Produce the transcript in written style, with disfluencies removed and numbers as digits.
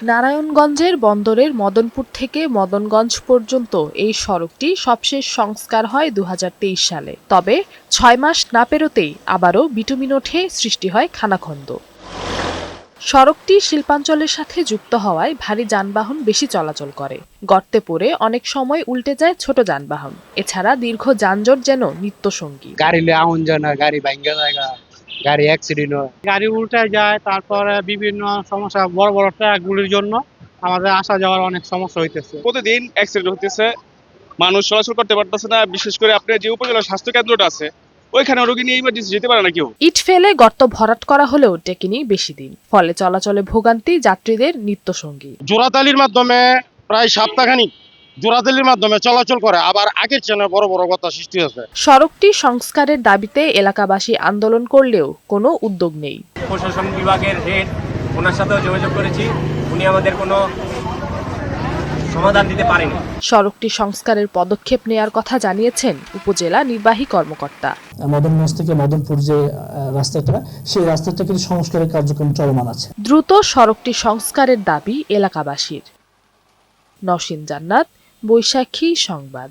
নারায়ণগঞ্জের বন্দরের মদনপুর থেকে মদনগঞ্জ পর্যন্ত এই সড়কটি সবশেষ সংস্কার হয় ২০২৩ সালে। তবে ৬ মাস না পেরোতেই আবারও বিটুমিন ওঠে, সৃষ্টি হয় খানাখন্দ। সড়কটি শিল্পাঞ্চলের সাথে যুক্ত হওয়ায় ভারী যানবাহন বেশি চলাচল করে। গর্তে পড়ে অনেক সময় উল্টে যায় ছোট যানবাহন। এছাড়া দীর্ঘ যানজট যেন নিত্যসঙ্গী। গাড়ি আউন যায় না, গাড়ি ভাঙ্গা জায়গা, গাড়ি অ্যাক্সিডেন্ট হয়, গাড়ি উল্টে যায়। তারপরে বিভিন্ন সমস্যা, বড় বড় ট্রাকগুলির জন্য আমাদের আসা যাওয়ার অনেক সমস্যা হইতেছে। প্রতিদিন অ্যাক্সিডেন্ট হতেছে, মানুষ চলাচল করতে পারতেছে না। বিশেষ করে আপনার যে উপজেলা স্বাস্থ্য কেন্দ্রটা আছে, ওইখানে রোগী নিয়ে ইমার্জেন্সি যেতে পারে না কেউ। ইট ফেলে গর্ত ভরাট করা হলেও টেকেনি বেশি দিন। ফলে চলাচলে ভোগান্তি যাত্রীদের নিত্যসঙ্গী। জোড়াতালির মাধ্যমে প্রায় সপ্তাহখানিক জোড়াতালির মাধ্যমে চলাচল করে, আবার আগের চেয়ে বড় বড় কথা সৃষ্টি হয়েছে। সড়কটি সংস্কারের দাবিতে এলাকাবাসী আন্দোলন করলেও কোনো উদ্যোগ নেই। প্রশাসন বিভাগের হেড, ওনার সাথেও যোগাযোগ করেছি, উনি আমাদের কোনো সমাধান দিতে পারেনি। সড়কটি সংস্কারের পদক্ষেপ নেয়ার কথা জানিয়েছেন উপজেলা নির্বাহী কর্মকর্তা। মদনগঞ্জ থেকে মদনপুর যে রাস্তাটা, সেই রাস্তাটা কিন্তু সংস্কারের কার্যক্রম চলমান আছে। দ্রুত সড়কটি সংস্কারের দাবি এলাকাবাসীর। নওশীন জান্নাত, বৈশাখী সংবাদ।